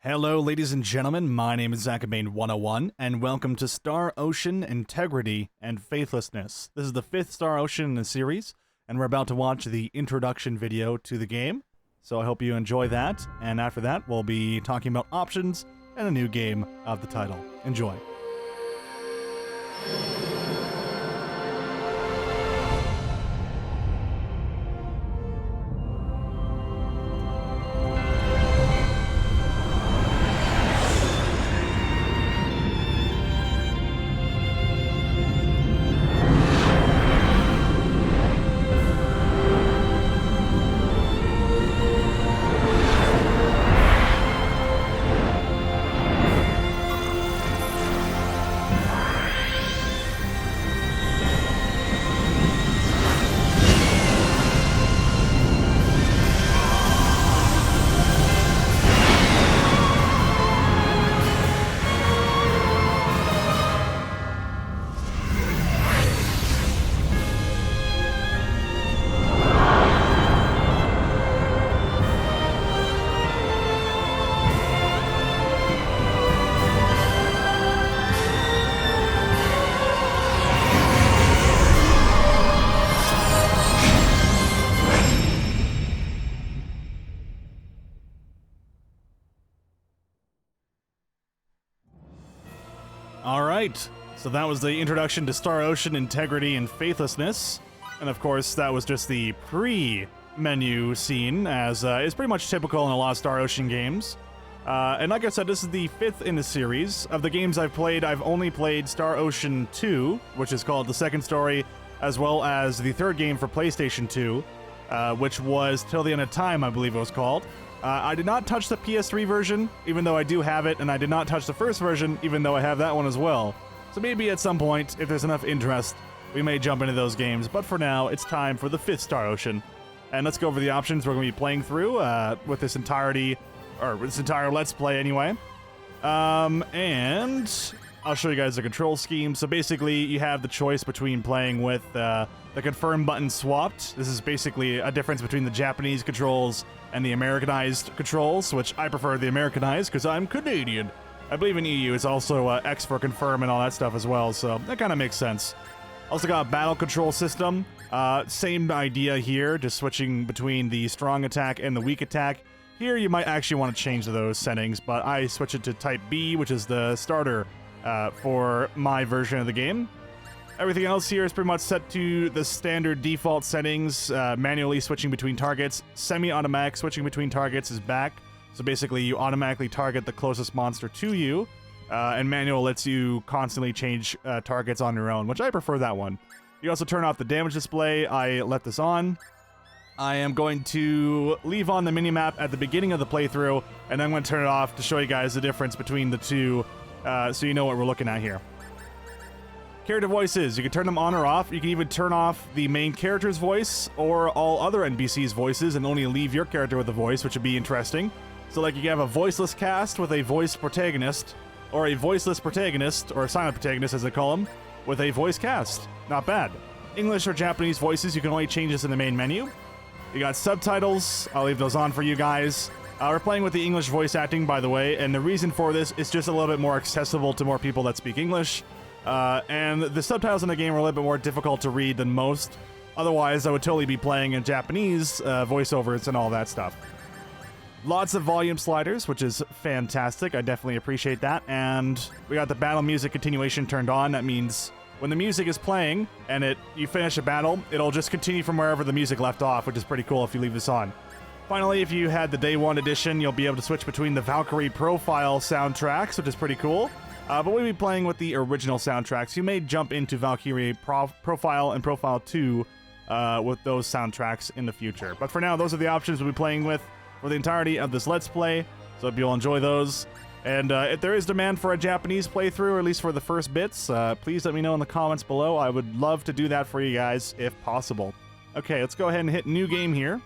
Hello, ladies and gentlemen, my name is Zakabane101, and welcome to Star Ocean Integrity and Faithlessness. This is the 5th Star Ocean in the series, and we're about to watch the introduction video to the game, so I hope you enjoy that, and after that, we'll be talking about options and a new game of the title. Enjoy. Alright, so that was the introduction to Star Ocean Integrity and Faithlessness, and of course that was just the pre-menu scene, as is pretty much typical in a lot of Star Ocean games. And like I said, this is the 5th in the series. Of the games I've played, I've only played Star Ocean 2, which is called The Second Story, as well as the 3rd game for PlayStation 2, which was Till the End of Time, I believe it was called. I did not touch the PS3 version, even though I do have it, and I did not touch the first version, even though I have that one as well. So maybe at some point, if there's enough interest, we may jump into those games, but for now, it's time for the 5th Star Ocean. And let's go over the options we're going to be playing through with this entire Let's Play anyway. And I'll show you guys the control scheme. So basically, you have the choice between playing with the confirm button swapped. This is basically a difference between the Japanese controls and the Americanized controls, which I prefer the Americanized because I'm Canadian. I believe in EU it's also X for confirm and all that stuff as well, so that kind of makes sense. Also got a battle control system. Same idea here, just switching between the strong attack and the weak attack. Here you might actually want to change those settings, but I switch it to type B, which is the starter for my version of the game. Everything else here is pretty much set to the standard default settings. Manually switching between targets. Semi-automatic switching between targets is back. So basically you automatically target the closest monster to you. And manual lets you constantly change targets on your own, which I prefer that one. You also turn off the damage display. I let this on. I am going to leave on the minimap at the beginning of the playthrough, and I'm going to turn it off to show you guys the difference between the two, so you know what we're looking at here. Character voices, you can turn them on or off. You can even turn off the main character's voice or all other NPCs' voices and only leave your character with a voice, which would be interesting. So like you can have a voiceless cast with a voiced protagonist, or a voiceless protagonist, or a silent protagonist as they call them, with a voice cast. Not bad. English or Japanese voices, you can only change this in the main menu. You got subtitles, I'll leave those on for you guys. We're playing with the English voice acting, by the way, and the reason for this is just a little bit more accessible to more people that speak English. And the subtitles in the game are a little bit more difficult to read than most. Otherwise, I would totally be playing in Japanese voiceovers and all that stuff. Lots of volume sliders, which is fantastic. I definitely appreciate that. And we got the battle music continuation turned on. That means when the music is playing and you finish a battle, it'll just continue from wherever the music left off, which is pretty cool if you leave this on. Finally, if you had the Day 1 edition, you'll be able to switch between the Valkyrie Profile soundtracks, which is pretty cool. But we'll be playing with the original soundtracks. You may jump into Valkyrie Profile and Profile 2 with those soundtracks in the future. But for now, those are the options we'll be playing with for the entirety of this Let's Play. So hope you'll enjoy those. And if there is demand for a Japanese playthrough, or at least for the first bits, please let me know in the comments below. I would love to do that for you guys, if possible. Okay, let's go ahead and hit new game here.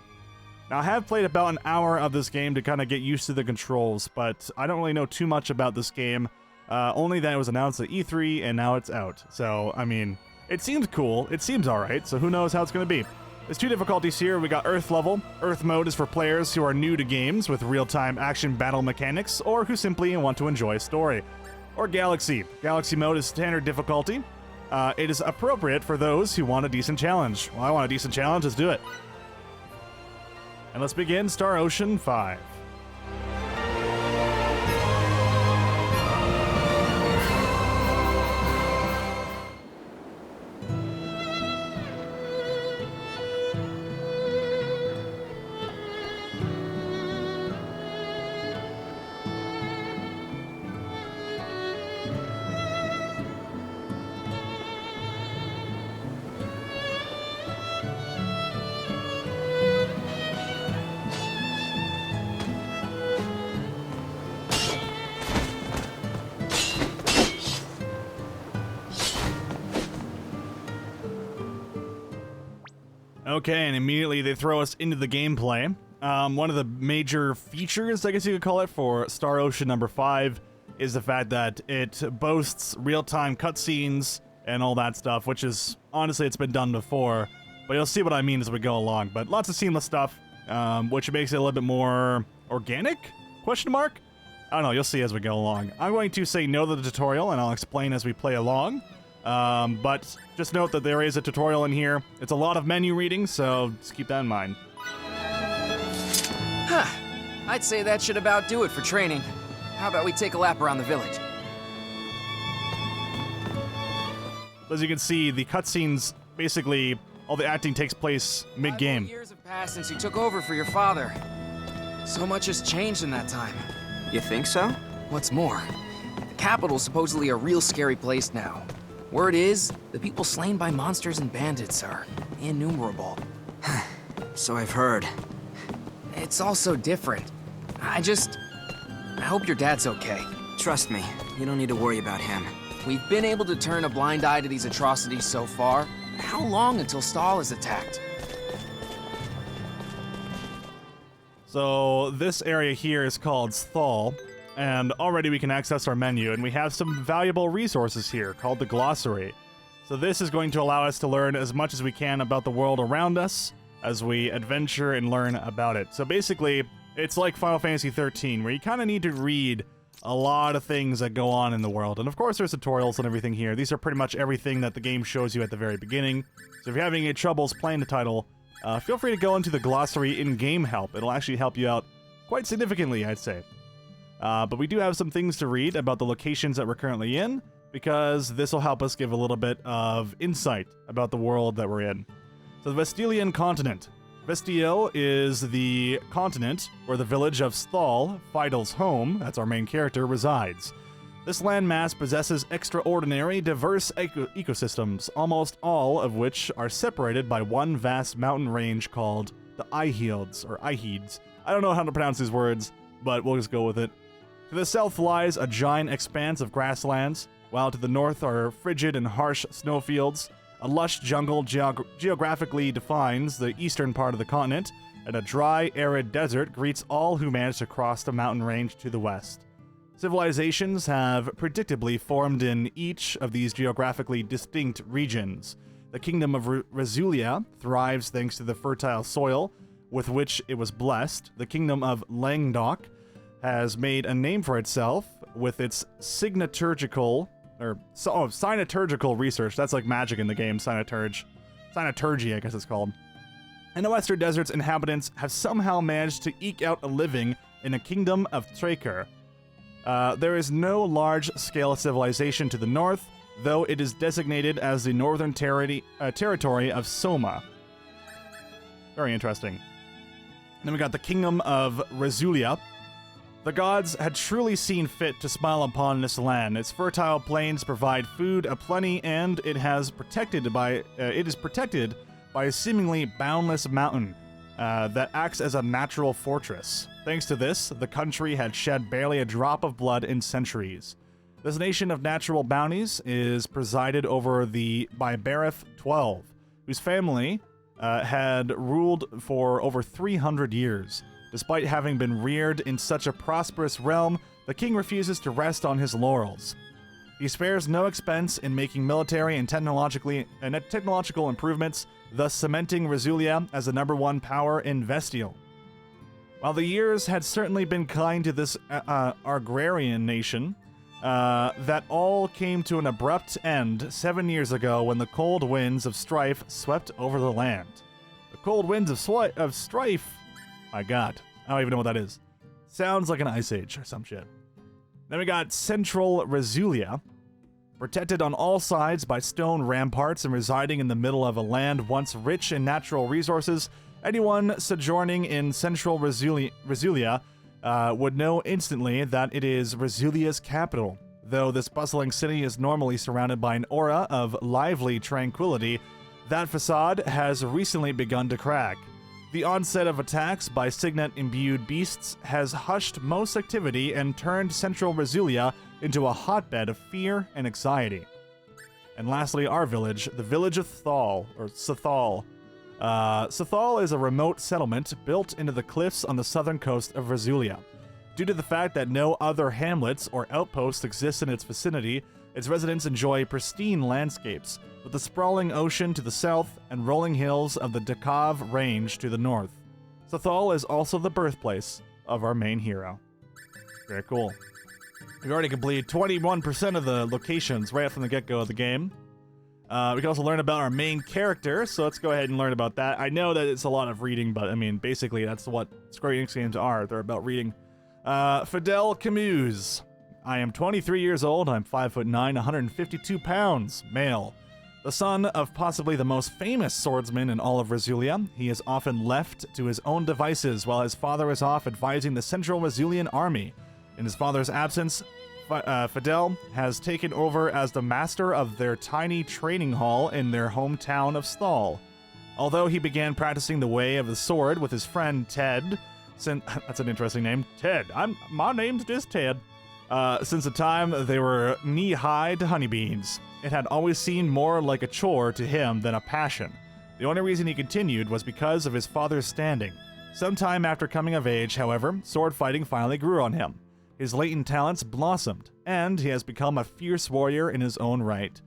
Now, I have played about an hour of this game to kind of get used to the controls, but I don't really know too much about this game. Only that it was announced at E3, and now it's out. So, I mean, it seems cool. It seems alright, so who knows how it's going to be. There's 2 difficulties here. We got Earth level. Earth mode is for players who are new to games with real-time action battle mechanics or who simply want to enjoy a story. Or Galaxy. Galaxy mode is standard difficulty. It is appropriate for those who want a decent challenge. Well, I want a decent challenge. Let's do it. And let's begin Star Ocean 5. Okay, and immediately they throw us into the gameplay. One of the major features, I guess you could call it, for Star Ocean number 5 is the fact that it boasts real-time cutscenes and all that stuff, which is, honestly, it's been done before, but you'll see what I mean as we go along. But lots of seamless stuff, which makes it a little bit more organic? Question mark? I don't know, you'll see as we go along. I'm going to say no to the tutorial, and I'll explain as we play along. But just note that there is a tutorial in here. It's a lot of menu reading, so just keep that in mind. Huh. I'd say that should about do it for training. How about we take a lap around the village? As you can see, the cutscenes, basically, all the acting takes place mid-game. 5 years have passed since you took over for your father. So much has changed in that time. You think so? What's more, the capital's supposedly a real scary place now. Word is, the people slain by monsters and bandits are innumerable. So I've heard. It's all so different. I hope your dad's okay. Trust me, you don't need to worry about him. We've been able to turn a blind eye to these atrocities so far. How long until Stahl is attacked? So this area here is called Sthal, and already we can access our menu, and we have some valuable resources here called the glossary. So this is going to allow us to learn as much as we can about the world around us as we adventure and learn about it. So basically, it's like Final Fantasy XIII, where you kind of need to read a lot of things that go on in the world. And of course, there's tutorials and everything here. These are pretty much everything that the game shows you at the very beginning. So if you're having any troubles playing the title, feel free to go into the glossary in-game help. It'll actually help you out quite significantly, I'd say. But we do have some things to read about the locations that we're currently in, because this will help us give a little bit of insight about the world that we're in. So the Vestilian continent. Vestiel is the continent where the village of Sthal, Feidel's home, that's our main character, resides. This landmass possesses extraordinary, diverse ecosystems, almost all of which are separated by one vast mountain range called the Iheeds, or Iheeds. I don't know how to pronounce these words, but we'll just go with it. To the south lies a giant expanse of grasslands, while to the north are frigid and harsh snowfields. A lush jungle geographically defines the eastern part of the continent, and a dry, arid desert greets all who manage to cross the mountain range to the west. Civilizations have predictably formed in each of these geographically distinct regions. The kingdom of Rezulia thrives thanks to the fertile soil with which it was blessed. The kingdom of Langdok has made a name for itself with its synaturgical research. That's like magic in the game, synaturgy, I guess it's called. And the Western Desert's inhabitants have somehow managed to eke out a living in a kingdom of Traker. There is no large-scale civilization to the north, though it is designated as the northern territory of Soma. Very interesting. And then we got the kingdom of Rezulia. The gods had truly seen fit to smile upon this land. Its fertile plains provide food aplenty, and it is protected by a seemingly boundless mountain that acts as a natural fortress. Thanks to this, the country had shed barely a drop of blood in centuries. This nation of natural bounties is presided over by Bareth XII, whose family had ruled for over 300 years. Despite having been reared in such a prosperous realm, the king refuses to rest on his laurels. He spares no expense in making military and technological improvements thus cementing Rasulia as the #1 power in Vestial. While the years had certainly been kind to this agrarian nation, that all came to an abrupt end 7 years ago when the cold winds of strife swept over the land. The cold winds of strife? My god, I don't even know what that is. Sounds like an ice age or some shit. Then we got Central Rasulia, protected on all sides by stone ramparts and residing in the middle of a land once rich in natural resources. Anyone sojourning in Central Rasulia would know instantly that it is Rasulia's capital. Though this bustling city is normally surrounded by an aura of lively tranquility, that facade has recently begun to crack. The onset of attacks by signet-imbued beasts has hushed most activity and turned Central Rasulia into a hotbed of fear and anxiety. And lastly, our village, the village of Thal, or Sathal. Sathal is a remote settlement built into the cliffs on the southern coast of Rasulia. Due to the fact that no other hamlets or outposts exist in its vicinity, its residents enjoy pristine landscapes, with the sprawling ocean to the south and rolling hills of the Dakav Range to the north. Sathal is also the birthplace of our main hero. Very cool. We've already completed 21% of the locations right from the get-go of the game. We can also learn about our main character, so let's go ahead and learn about that. I know that it's a lot of reading, but I mean, basically that's what Square Enix games are. They're about reading. Fidel Camus. I am 23 years old, I'm 5'9", 152 pounds, male. The son of possibly the most famous swordsman in all of Rasulia, he is often left to his own devices while his father is off advising the Central Rasulian army. In his father's absence, Fidel has taken over as the master of their tiny training hall in their hometown of Sthal. Although he began practicing the way of the sword with his friend Ted, that's an interesting name, Ted. My name's just Ted. Since the time they were knee-high to honeybees, it had always seemed more like a chore to him than a passion. The only reason he continued was because of his father's standing. Sometime after coming of age, however, sword fighting finally grew on him. His latent talents blossomed, and he has become a fierce warrior in his own right.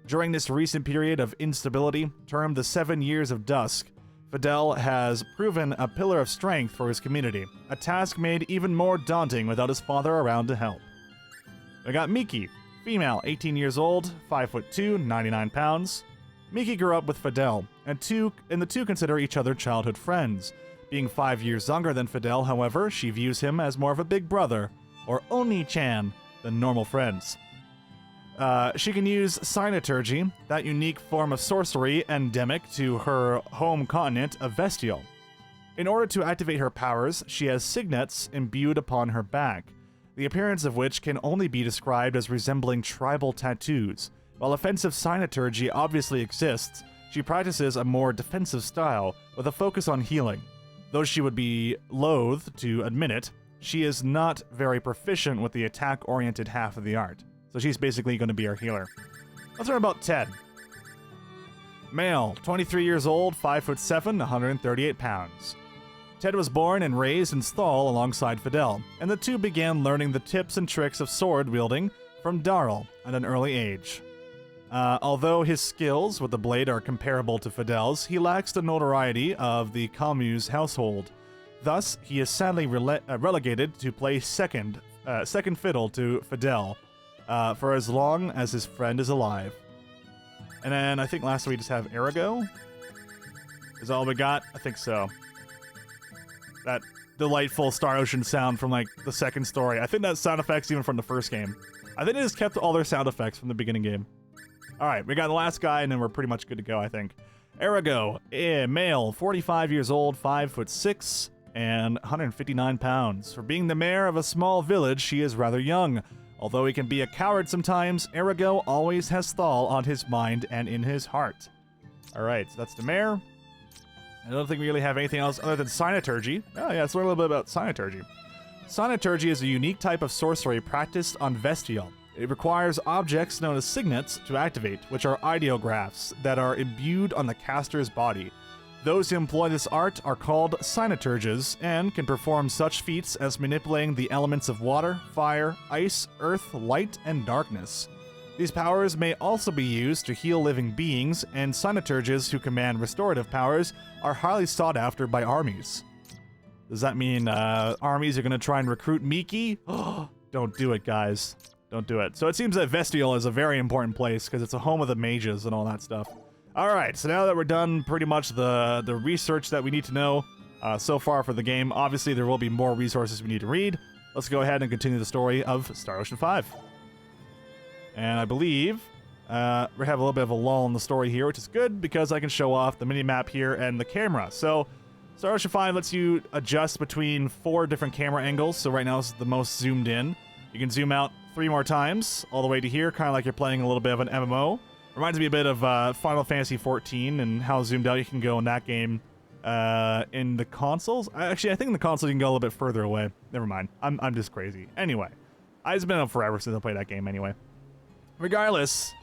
During this recent period of instability, termed the 7 Years of Dusk, Fidel has proven a pillar of strength for his community, a task made even more daunting without his father around to help. We got Miki, female, 18 years old, 5'2", 99 pounds. Miki grew up with Fidel, and the two consider each other childhood friends. Being 5 years younger than Fidel, however, she views him as more of a big brother, or Oni-chan, than normal friends. She can use Cynoturgy, that unique form of sorcery endemic to her home continent of Vestial. In order to activate her powers, she has signets imbued upon her back, the appearance of which can only be described as resembling tribal tattoos. While offensive Cynoturgy obviously exists, she practices a more defensive style, with a focus on healing. Though she would be loath to admit it, she is not very proficient with the attack-oriented half of the art. So she's basically going to be our healer. Let's learn about Ted. Male, 23 years old, 5'7", 138 pounds. Ted was born and raised in Sthal alongside Fidel, and the two began learning the tips and tricks of sword wielding from Darl at an early age. Although his skills with the blade are comparable to Fidel's, he lacks the notoriety of the Camus household. Thus, he is sadly relegated to play second fiddle to Fidel for as long as his friend is alive. And then I think lastly we just have Arago. Is that all we got? I think so. That delightful Star Ocean sound from like the second story. I think that sound effect's even from the first game. I think they just kept all their sound effects from the beginning game. Alright, we got the last guy and then we're pretty much good to go, I think. Arago, male, 45 years old, 5'6", and 159 pounds. For being the mayor of a small village, she is rather young. Although he can be a coward sometimes, Arago always has Thal on his mind and in his heart. Alright, so that's the mayor. I don't think we really have anything else other than Cynoturgy. Oh yeah, let's learn a little bit about Cynoturgy. Cynoturgy is a unique type of sorcery practiced on Vestial. It requires objects known as signets to activate, which are ideographs that are imbued on the caster's body. Those who employ this art are called Cynoturges and can perform such feats as manipulating the elements of water, fire, ice, earth, light, and darkness. These powers may also be used to heal living beings, and Cynoturges who command restorative powers are highly sought after by armies. Does that mean armies are going to try and recruit Miki? Don't do it, guys. Don't do it. So it seems that Vestial is a very important place because it's a home of the mages and all that stuff. Alright, so now that we're done pretty much the research that we need to know so far for the game, obviously there will be more resources we need to read. Let's go ahead and continue the story of Star Ocean 5. And I believe we have a little bit of a lull in the story here, which is good because I can show off the mini-map here and the camera. So Star Ocean 5 lets you adjust between 4 different camera angles, so right now this is the most zoomed in. You can zoom out 3 more times, all the way to here, kind of like you're playing a little bit of an MMO. Reminds me a bit of Final Fantasy XIV and how zoomed out you can go in that game in the consoles. Actually, I think in the console you can go a little bit further away. Never mind. I'm just crazy. Anyway, it's been up forever since I played that game anyway. Regardless,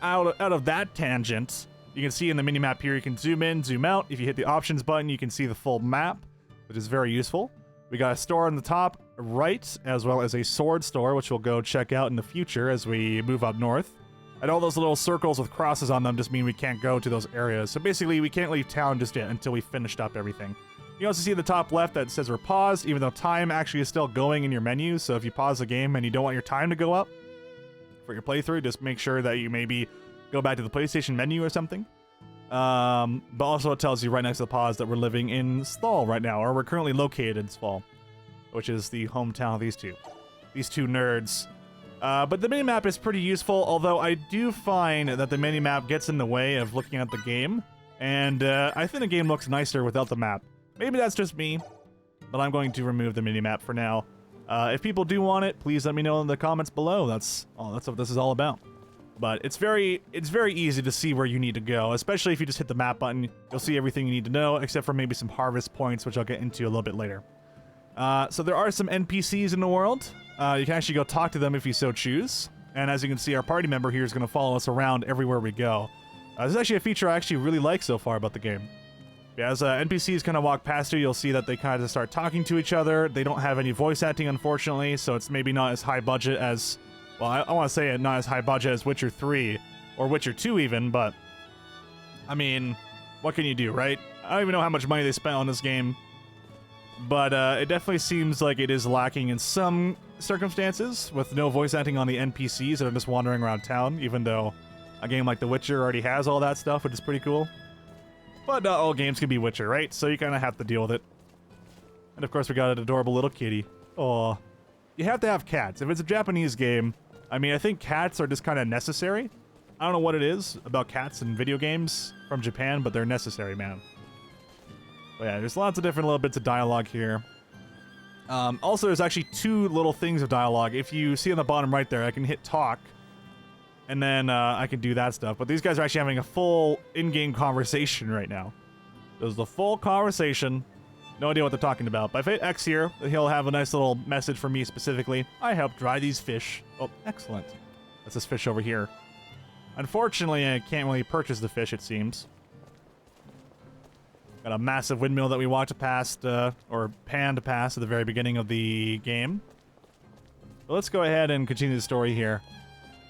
out of that tangent, you can see in the minimap here, you can zoom in, zoom out. If you hit the options button, you can see the full map, which is very useful. We got a store on the top right, as well as a sword store, which we'll go check out in the future as we move up north. And all those little circles with crosses on them just mean we can't go to those areas. So basically, we can't leave town just yet until we finished up everything. You also see the top left that says we're paused, even though time actually is still going in your menu. So if you pause the game and you don't want your time to go up for your playthrough, just make sure that you maybe go back to the PlayStation menu or something. But also it tells you right next to the pause that we're living in Sthal right now, or we're currently located in Sthal, which is the hometown of these two nerds. But the minimap is pretty useful, although I do find that the minimap gets in the way of looking at the game, and I think the game looks nicer without the map. Maybe that's just me, but I'm going to remove the minimap for now. If people do want it, please let me know in the comments below. That's what this is all about. But it's very easy to see where you need to go, especially if you just hit the map button. You'll see everything you need to know, except for maybe some harvest points, which I'll get into a little bit later. So there are some NPCs in the world. You can actually go talk to them if you so choose. And as you can see, our party member here is going to follow us around everywhere we go. This is actually a feature I actually really like so far about the game. As NPCs kind of walk past you, you'll see that they kind of start talking to each other. They don't have any voice acting, unfortunately, so it's maybe not as high budget as... Well, I want to say it not as high budget as Witcher 3, or Witcher 2 even, but... I mean, what can you do, right? I don't even know how much money they spent on this game. But it definitely seems like it is lacking in some circumstances, with no voice acting on the NPCs that are just wandering around town, even though a game like The Witcher already has all that stuff, which is pretty cool. But not all games can be Witcher, right? So you kind of have to deal with it. And of course we got an adorable little kitty. Aw. You have to have cats. If it's a Japanese game, I mean, I think cats are just kind of necessary. I don't know what it is about cats in video games from Japan, but they're necessary, man. But yeah, there's lots of different little bits of dialogue here. Also, there's actually 2 little things of dialogue. If you see on the bottom right there, I can hit talk, and then I can do that stuff. But these guys are actually having a full in-game conversation right now. There's the full conversation. No idea what they're talking about. But if I hit X here, he'll have a nice little message for me specifically. I helped dry these fish. Oh, excellent. That's this fish over here. Unfortunately, I can't really purchase the fish, it seems. Got a massive windmill that we walked past, or panned past at the very beginning of the game. But let's go ahead and continue the story here.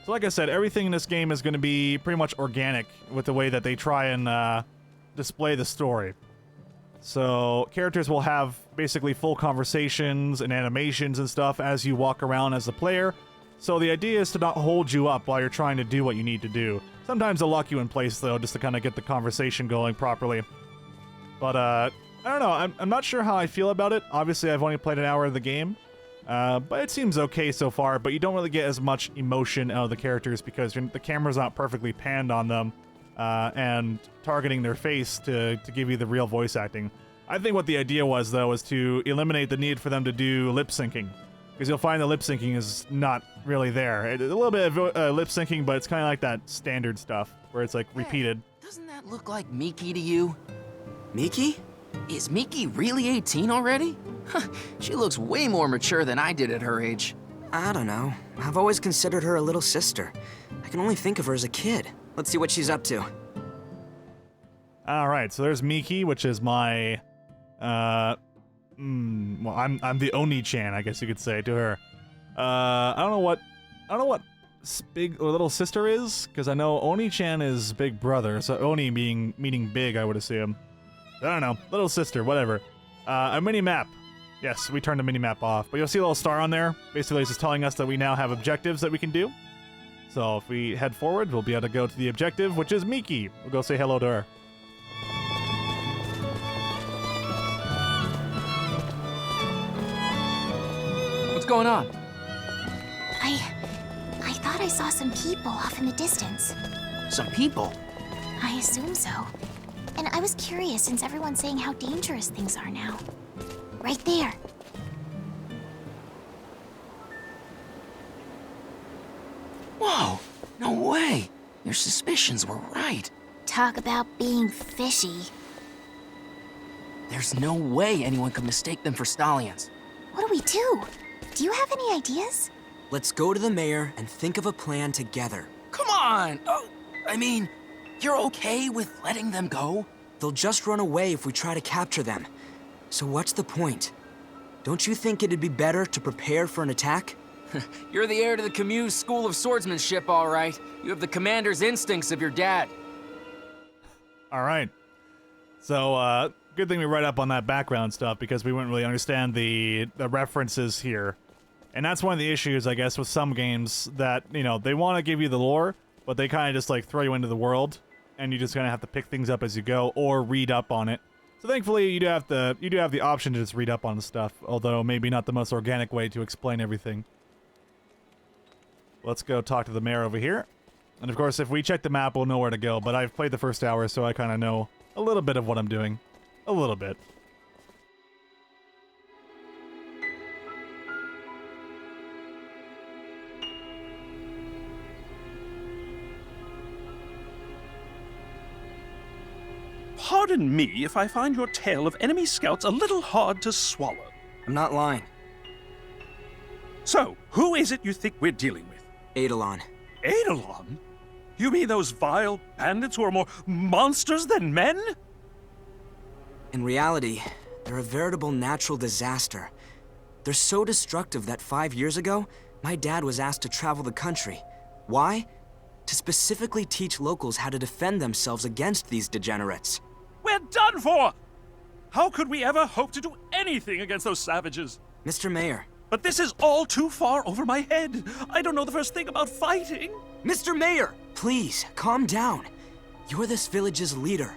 So like I said, everything in this game is going to be pretty much organic with the way that they try and display the story. So characters will have basically full conversations and animations and stuff as you walk around as the player. So the idea is to not hold you up while you're trying to do what you need to do. Sometimes they'll lock you in place, though, just to kind of get the conversation going properly. But, I don't know. I'm not sure how I feel about it. Obviously, I've only played an hour of the game. But it seems okay so far, but you don't really get as much emotion out of the characters because the camera's not perfectly panned on them and targeting their face to give you the real voice acting. I think what the idea was, though, was to eliminate the need for them to do lip syncing. Because you'll find the lip syncing is not really there. A little bit of lip syncing, but it's kind of like that standard stuff where it's like repeated. Doesn't that look like Miki to you? Miki? Is Miki really 18 already? She looks way more mature than I did at her age. I don't know. I've always considered her a little sister. I can only think of her as a kid. Let's see what she's up to. Alright, so there's Miki, which is my... well, I'm the Oni-chan, I guess you could say, to her. I don't know what big or little sister is, because I know Oni-chan is big brother, so Oni meaning big, I would assume. I don't know, little sister, whatever. A mini map. Yes, we turned the mini map off, but you'll see a little star on there. Basically, it's just telling us that we now have objectives that we can do. So if we head forward, we'll be able to go to the objective, which is Miki. We'll go say hello to her. What's going on? I thought I saw some people off in the distance. Some people? I assume so. And I was curious since everyone's saying how dangerous things are now. Right there. Whoa! No way! Your suspicions were right. Talk about being fishy. There's no way anyone could mistake them for stallions. What do we do? Do you have any ideas? Let's go to the mayor and think of a plan together. Come on! Oh, I mean, you're okay with letting them go? They'll just run away if we try to capture them. So what's the point? Don't you think it'd be better to prepare for an attack? You're the heir to the Camus School of Swordsmanship, all right. You have the commander's instincts of your dad. All right. So, good thing we read up on that background stuff because we wouldn't really understand the references here. And that's one of the issues, I guess, with some games that, you know, they want to give you the lore, but they kind of just, like, throw you into the world, and you just kind of have to pick things up as you go or read up on it. So thankfully, you do have the option to just read up on the stuff, although maybe not the most organic way to explain everything. Let's go talk to the mayor over here. And of course, if we check the map, we'll know where to go, but I've played the first hour, so I kind of know a little bit of what I'm doing. A little bit. Pardon me if I find your tale of enemy scouts a little hard to swallow. I'm not lying. So, who is it you think we're dealing with? Eidolon. Eidolon? You mean those vile bandits who are more monsters than men? In reality, they're a veritable natural disaster. They're so destructive that 5 years ago, my dad was asked to travel the country. Why? To specifically teach locals how to defend themselves against these degenerates. We're done for! How could we ever hope to do anything against those savages? Mr. Mayor. But this is all too far over my head. I don't know the first thing about fighting. Mr. Mayor! Please, calm down. You're this village's leader.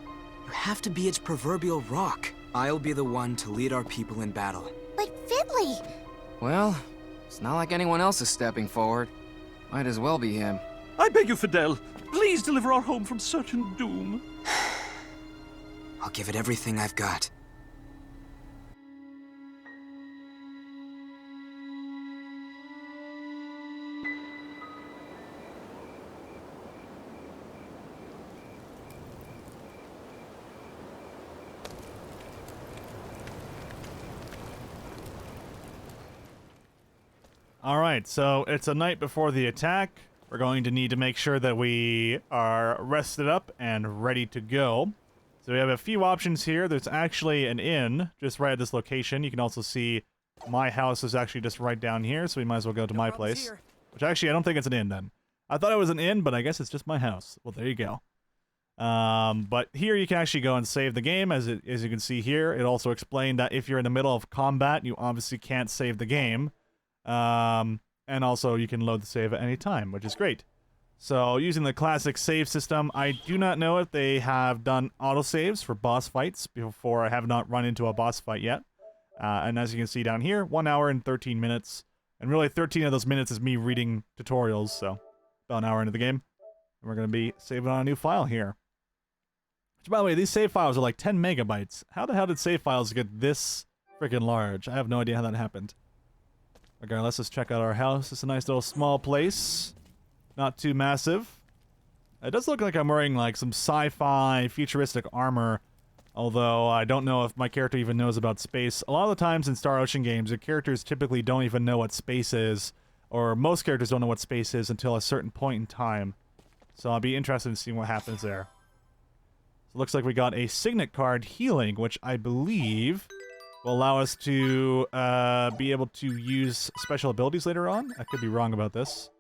You have to be its proverbial rock. I'll be the one to lead our people in battle. But Fiddly! Well, it's not like anyone else is stepping forward. Might as well be him. I beg you, Fidel, please deliver our home from certain doom. I'll give it everything I've got. All right, so it's a night before the attack. We're going to need to make sure that we are rested up and ready to go. So we have a few options here. There's actually an inn just right at this location. You can also see my house is actually just right down here, so we might as well go to my place. Which actually, I don't think it's an inn then. I thought it was an inn, but I guess it's just my house. Well, there you go. But here you can actually go and save the game, as you can see here. It also explained that if you're in the middle of combat, you obviously can't save the game. And also you can load the save at any time, which is great. So using the classic save system, I do not know if they have done autosaves for boss fights before. I have not run into a boss fight yet. And as you can see down here, 1 hour and 13 minutes. And really 13 of those minutes is me reading tutorials, so about an hour into the game. And we're going to be saving on a new file here. Which, by the way, these save files are like 10 megabytes. How the hell did save files get this freaking large? I have no idea how that happened. Okay, let's just check out our house. It's a nice little small place. Not too massive. It does look like I'm wearing like some sci-fi futuristic armor, although I don't know if my character even knows about space. A lot of the times in Star Ocean games, the characters typically don't even know what space is, or most characters don't know what space is until a certain point in time. So I'll be interested in seeing what happens there. So it looks like we got a signet card healing, which I believe will allow us to be able to use special abilities later on. I could be wrong about this.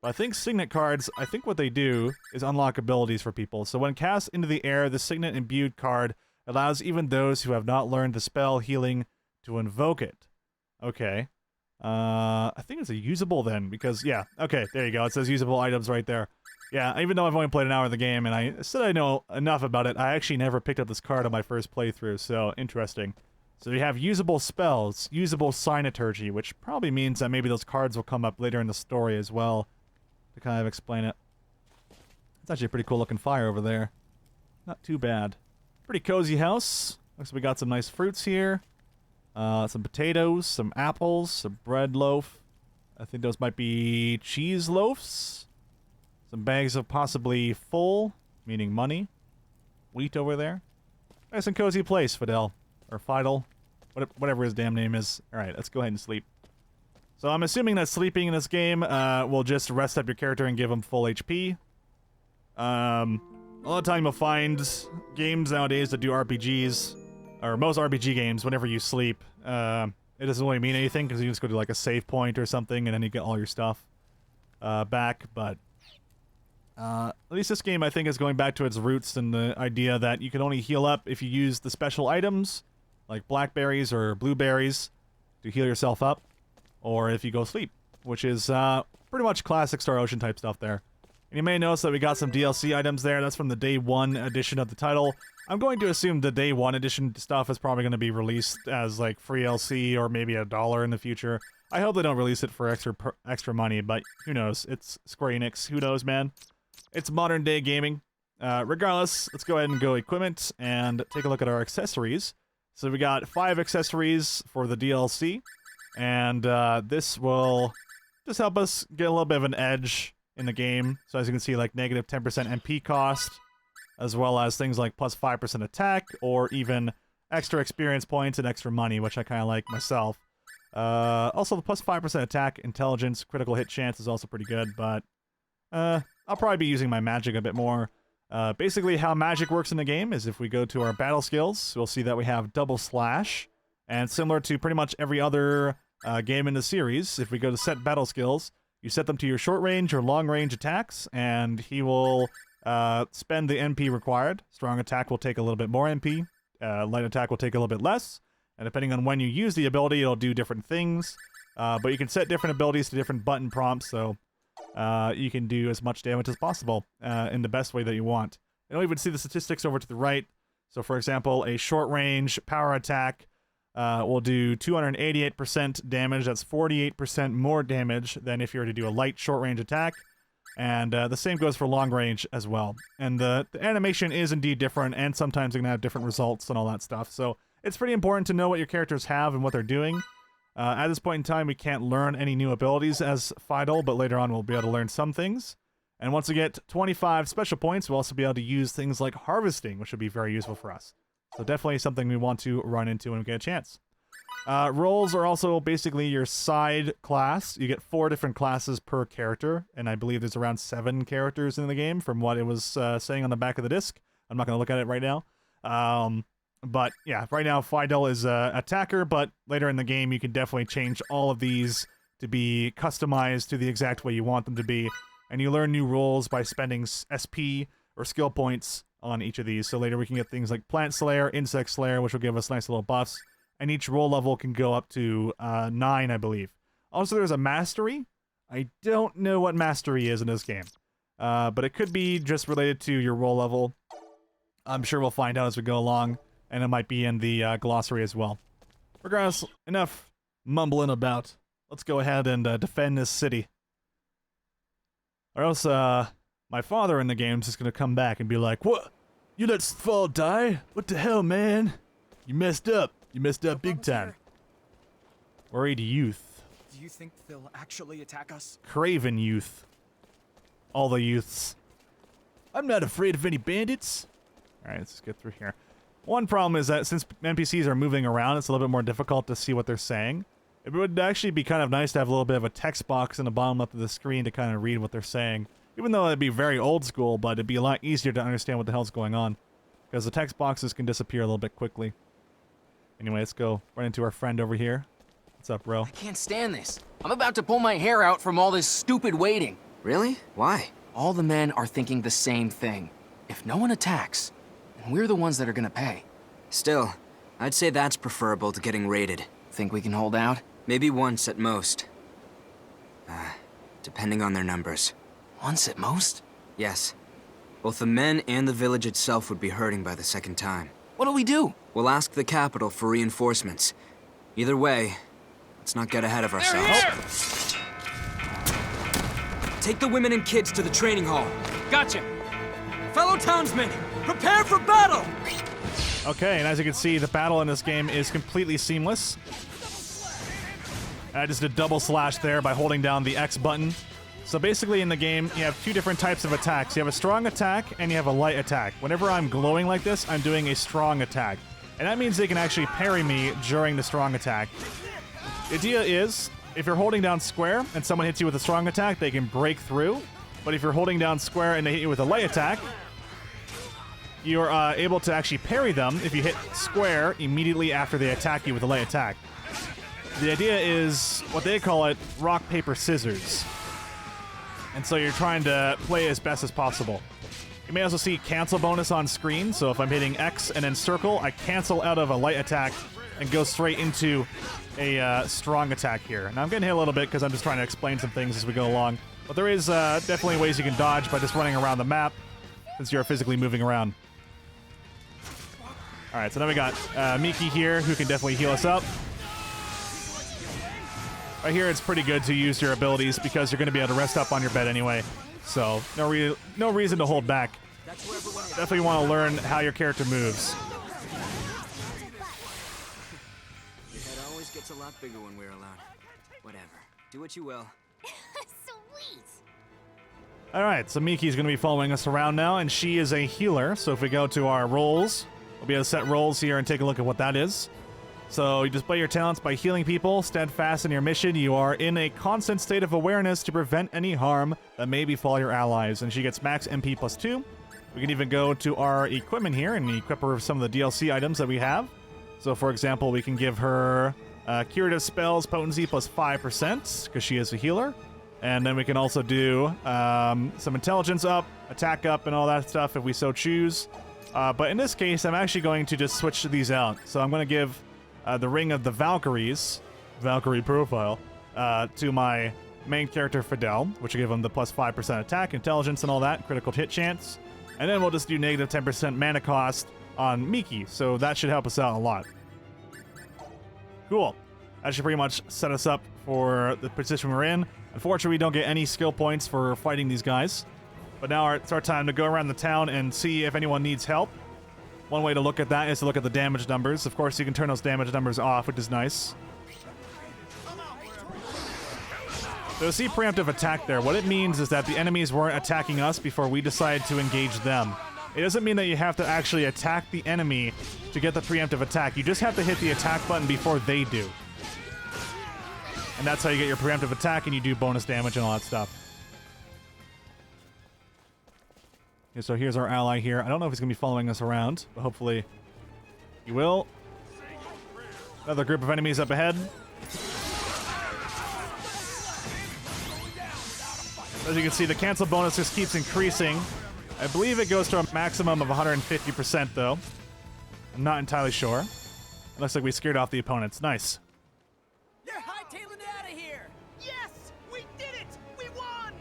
But I think signet cards, I think what they do is unlock abilities for people. So when cast into the air, the signet imbued card allows even those who have not learned the spell healing to invoke it. Okay. I think it's a usable then, because, yeah, okay, there you go. It says usable items right there. Yeah, even though I've only played an hour of the game and I said I know enough about it, I actually never picked up this card on my first playthrough, so interesting. So you have usable spells, usable signeturgy, which probably means that maybe those cards will come up later in the story as well to kind of explain it. It's actually a pretty cool looking fire over there. Not too bad. Pretty cozy house. Looks like we got some nice fruits here. Some potatoes, some apples, some bread loaf. I think those might be cheese loaves. Some bags of possibly full, meaning money. Wheat over there. Nice and cozy place, Fidel. Or Fidel. Whatever his damn name is. Alright, let's go ahead and sleep. So I'm assuming that sleeping in this game will just rest up your character and give him full HP. A lot of time you'll find games nowadays that do RPGs, or most RPG games, whenever you sleep, it doesn't really mean anything because you just go to like a save point or something and then you get all your stuff back, but at least this game I think is going back to its roots and the idea that you can only heal up if you use the special items, like blackberries or blueberries, to heal yourself up, or if you go sleep, which is pretty much classic Star Ocean type stuff there. And you may notice that we got some DLC items there. That's from the Day 1 edition of the title. I'm going to assume the Day 1 edition stuff is probably going to be released as like free LC or maybe $1 in the future. I hope they don't release it for extra money, but who knows? It's Square Enix. Who knows, man? It's modern day gaming. Regardless, let's go ahead and go equipment and take a look at our accessories. So we got 5 accessories for the DLC, and this will just help us get a little bit of an edge in the game. So as you can see, like negative 10% MP cost, as well as things like plus 5% attack, or even extra experience points and extra money, which I kind of like myself. Also, the plus 5% attack, intelligence, critical hit chance is also pretty good, but I'll probably be using my magic a bit more. Basically, how magic works in the game is if we go to our battle skills, we'll see that we have double slash, and similar to pretty much every other game in the series, if we go to set battle skills, you set them to your short range or long range attacks, and he will spend the MP required. Strong attack will take a little bit more MP. Light attack will take a little bit less. And depending on when you use the ability, it'll do different things. But you can set different abilities to different button prompts, so you can do as much damage as possible in the best way that you want. You'll even see the statistics over to the right. So for example, a short range power attack will do 288% damage. That's 48% more damage than if you were to do a light short range attack. And the same goes for long range as well. And the animation is indeed different, and sometimes it can have different results and all that stuff. So it's pretty important to know what your characters have and what they're doing. At this point in time, we can't learn any new abilities as Fidel, but later on we'll be able to learn some things. And once we get 25 special points, we'll also be able to use things like harvesting, which would be very useful for us. So definitely something we want to run into when we get a chance. Roles are also basically your side class. You get 4 different classes per character, and I believe there's around 7 characters in the game from what it was saying on the back of the disc. I'm not going to look at it right now. But yeah, right now Fidel is attacker, but later in the game you can definitely change all of these to be customized to the exact way you want them to be. And you learn new roles by spending SP or skill points on each of these. So later we can get things like Plant Slayer, Insect Slayer, which will give us nice little buffs. And each role level can go up to 9, I believe. Also, there's a Mastery. I don't know what Mastery is in this game. But it could be just related to your role level. I'm sure we'll find out as we go along. And it might be in the glossary as well. Regardless, enough mumbling about. Let's go ahead and defend this city. Or else, my father in the game is just going to come back and be like, "What? You let Fall die? What the hell, man? You messed up. You messed up big time." Worried youth. Do you think they'll actually attack us? Craven youth. All the youths. I'm not afraid of any bandits. Alright, let's just get through here. One problem is that since NPCs are moving around, it's a little bit more difficult to see what they're saying. It would actually be kind of nice to have a little bit of a text box in the bottom left of the screen to kind of read what they're saying. Even though it'd be very old school, but it'd be a lot easier to understand what the hell's going on. Because the text boxes can disappear a little bit quickly. Anyway, let's go run into our friend over here. What's up, bro? I can't stand this. I'm about to pull my hair out from all this stupid waiting. Really? Why? All the men are thinking the same thing. If no one attacks, then we're the ones that are gonna pay. Still, I'd say that's preferable to getting raided. Think we can hold out? Maybe once at most. Depending on their numbers. Once at most? Yes. Both the men and the village itself would be hurting by the second time. What do we do? We'll ask the capital for reinforcements. Either way, let's not get ahead of ourselves. Take the women and kids to the training hall. Gotcha! Fellow townsmen, prepare for battle! Okay, and as you can see, the battle in this game is completely seamless. I just did double slash there by holding down the X button. So basically in the game, you have two different types of attacks. You have a strong attack and you have a light attack. Whenever I'm glowing like this, I'm doing a strong attack. And that means they can actually parry me during the strong attack. The idea is, if you're holding down square and someone hits you with a strong attack, they can break through. But if you're holding down square and they hit you with a light attack, you're able to actually parry them if you hit square immediately after they attack you with a light attack. The idea is what they call it rock, paper, scissors. And so you're trying to play as best as possible. You may also see cancel bonus on screen, so if I'm hitting X and then circle, I cancel out of a light attack and go straight into a strong attack here. Now I'm getting hit a little bit because I'm just trying to explain some things as we go along. But there is definitely ways you can dodge by just running around the map since you're physically moving around. Alright, so now we got Miki here who can definitely heal us up. Right here, it's pretty good to use your abilities because you're going to be able to rest up on your bed anyway. So, no reason to hold back. Definitely want to learn how your character moves. Your head always gets a lot bigger when we're alone. Whatever. Do what you will. Sweet. Alright, so Miki's going to be following us around now, and she is a healer. So if we go to our roles, we'll be able to set roles here and take a look at what that is. So you display your talents by healing people, steadfast in your mission. You are in a constant state of awareness to prevent any harm that may befall your allies. And she gets max MP +2. We can even go to our equipment here and equip her with some of the DLC items that we have. So for example, we can give her curative spells potency +5% because she is a healer. And then we can also do some intelligence up, attack up, and all that stuff if we so choose. But in this case, I'm actually going to just switch these out. So I'm going to give the Ring of the Valkyries, Valkyrie profile, to my main character Fidel, which will give him the +5% attack, intelligence, and all that, critical hit chance. And then we'll just do negative 10% mana cost on Miki, so that should help us out a lot. Cool. That should pretty much set us up for the position we're in. Unfortunately, we don't get any skill points for fighting these guys. But now it's our time to go around the town and see if anyone needs help. One way to look at that is to look at the damage numbers. Of course, you can turn those damage numbers off, which is nice. So see preemptive attack there. What it means is that the enemies weren't attacking us before we decided to engage them. It doesn't mean that you have to actually attack the enemy to get the preemptive attack. You just have to hit the attack button before they do. And that's how you get your preemptive attack and you do bonus damage and all that stuff. Okay, so here's our ally here. I don't know if he's going to be following us around, but hopefully he will. Another group of enemies up ahead. As you can see, the cancel bonus just keeps increasing. I believe it goes to a maximum of 150% though. I'm not entirely sure. It looks like we scared off the opponents. Nice. You're hightailing it out of here! Yes! We did it! We won!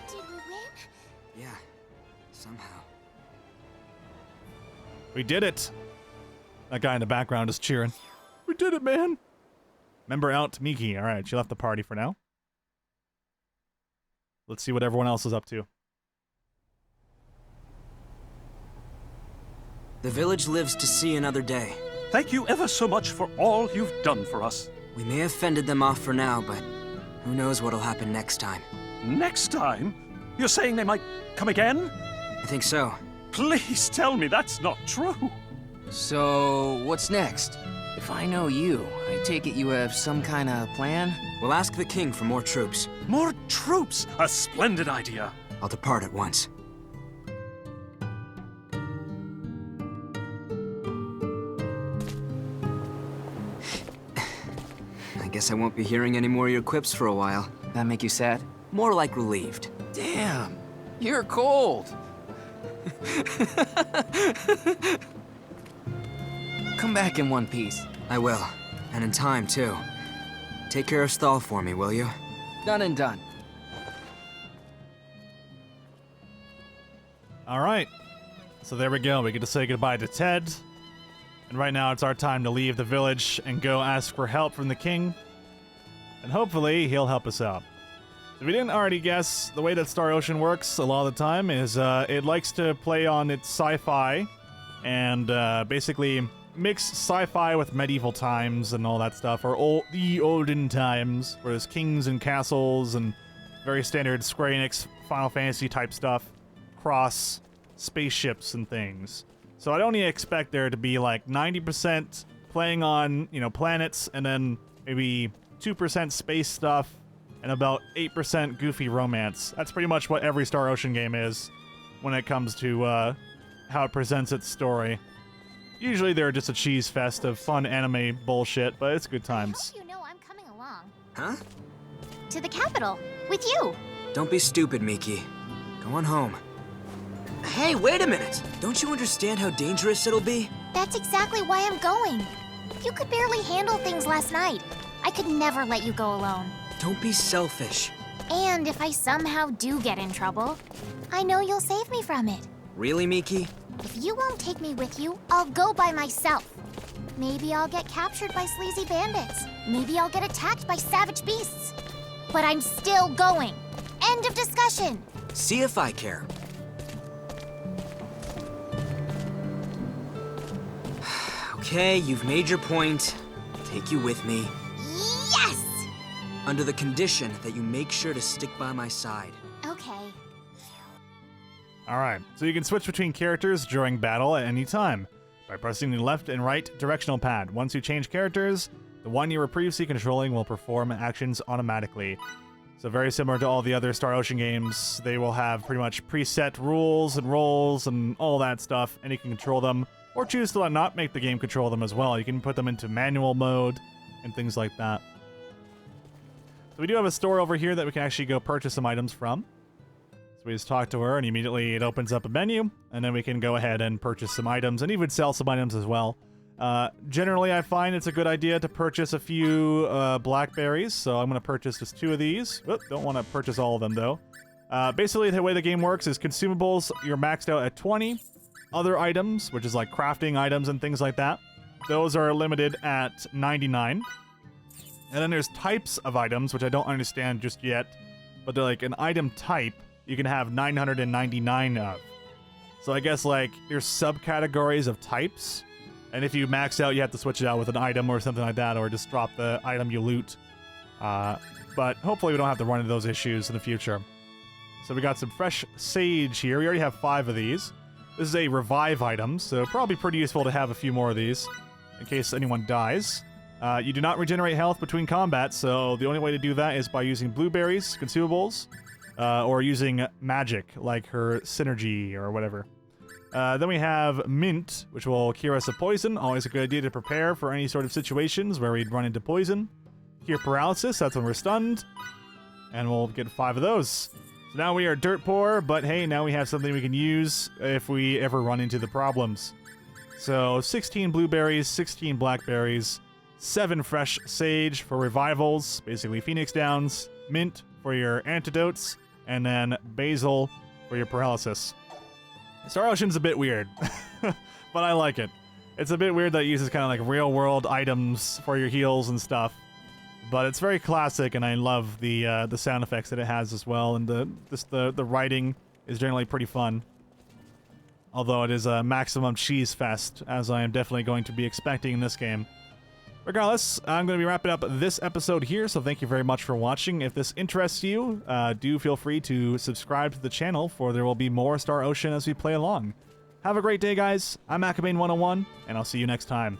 Did we win? Yeah, somehow. We did it. That guy in the background is cheering. We did it, man. Member out, Miki. All right, she left the party for now. Let's see what everyone else is up to. The village lives to see another day. Thank you ever so much for all you've done for us. We may have fended them off for now, but who knows what'll happen next time. Next time? You're saying they might come again? I think so. Please tell me that's not true. So, what's next? If I know you, I take it you have some kind of plan? We'll ask the king for more troops. More troops! A splendid idea. I'll depart at once. I Guess I won't be hearing any more of your quips for a while. That make you sad? More like relieved. Damn, you're cold. Come back in one piece. I will. And in time, too. Take care of Stahl for me, will you? Done and done. All right. So there we go. We get to say goodbye to Ted. And right now it's our time to leave the village and go ask for help from the king. And hopefully he'll help us out. If you didn't already guess, the way that Star Ocean works a lot of the time is it likes to play on its sci-fi and basically mix sci-fi with medieval times and all that stuff, or the olden times, where there's kings and castles and very standard Square Enix Final Fantasy type stuff, cross spaceships and things. So I'd only expect there to be like 90% playing on, planets, and then maybe 2% space stuff, and about 8% goofy romance. That's pretty much what every Star Ocean game is when it comes to how it presents its story. Usually they're just a cheese fest of fun anime bullshit, but it's good times. I hope you know I'm coming along. Huh? To the capital. With you. Don't be stupid, Miki. Go on home. Hey, wait a minute! Don't you understand how dangerous it'll be? That's exactly why I'm going. You could barely handle things last night. I could never let you go alone. Don't be selfish. And if I somehow do get in trouble, I know you'll save me from it. Really, Miki? If you won't take me with you, I'll go by myself. Maybe I'll get captured by sleazy bandits. Maybe I'll get attacked by savage beasts. But I'm still going. End of discussion. See if I care. Okay, you've made your point. I'll take you with me. Yes! Under the condition that you make sure to stick by my side. Okay. Alright, so you can switch between characters during battle at any time by pressing the left and right directional pad. Once you change characters, the one you were previously controlling will perform actions automatically. So very similar to all the other Star Ocean games, they will have pretty much preset rules and roles and all that stuff, and you can control them, or choose to not make the game control them as well. You can put them into manual mode and things like that. So we do have a store over here that we can actually go purchase some items from. So we just talk to her, and immediately it opens up a menu, and then we can go ahead and purchase some items, and even sell some items as well. Generally, I find it's a good idea to purchase a few blackberries, so I'm going to purchase just 2 of these. Oop, don't want to purchase all of them, though. Basically, the way the game works is consumables, you're maxed out at 20. Other items, which is like crafting items and things like that, those are limited at 99. And then there's types of items, which I don't understand just yet, but they're like an item type you can have 999 of. So I guess like there's subcategories of types, and if you max out, you have to switch it out with an item or something like that, or just drop the item you loot. But hopefully we don't have to run into those issues in the future. So we got some fresh sage here. We already have 5 of these. This is a revive item, so probably pretty useful to have a few more of these in case anyone dies. You do not regenerate health between combat, so the only way to do that is by using blueberries, consumables, or using magic, like her synergy or whatever. Then we have mint, which will cure us of poison. Always a good idea to prepare for any sort of situations where we'd run into poison. Cure paralysis, that's when we're stunned. And we'll get 5 of those. So now we are dirt poor, but hey, now we have something we can use if we ever run into the problems. So 16 blueberries, 16 blackberries, 7 fresh sage for revivals, basically phoenix downs, mint for your antidotes, and then basil for your paralysis. Star Ocean's a bit weird, but I like it. It's a bit weird that it uses kind of like real-world items for your heals and stuff, but it's very classic, and I love the sound effects that it has as well, and the writing is generally pretty fun. Although it is a maximum cheese fest, as I am definitely going to be expecting in this game. Regardless, I'm going to be wrapping up this episode here, so thank you very much for watching. If this interests you, do feel free to subscribe to the channel, for there will be more Star Ocean as we play along. Have a great day, guys. I'm Akabane101, and I'll see you next time.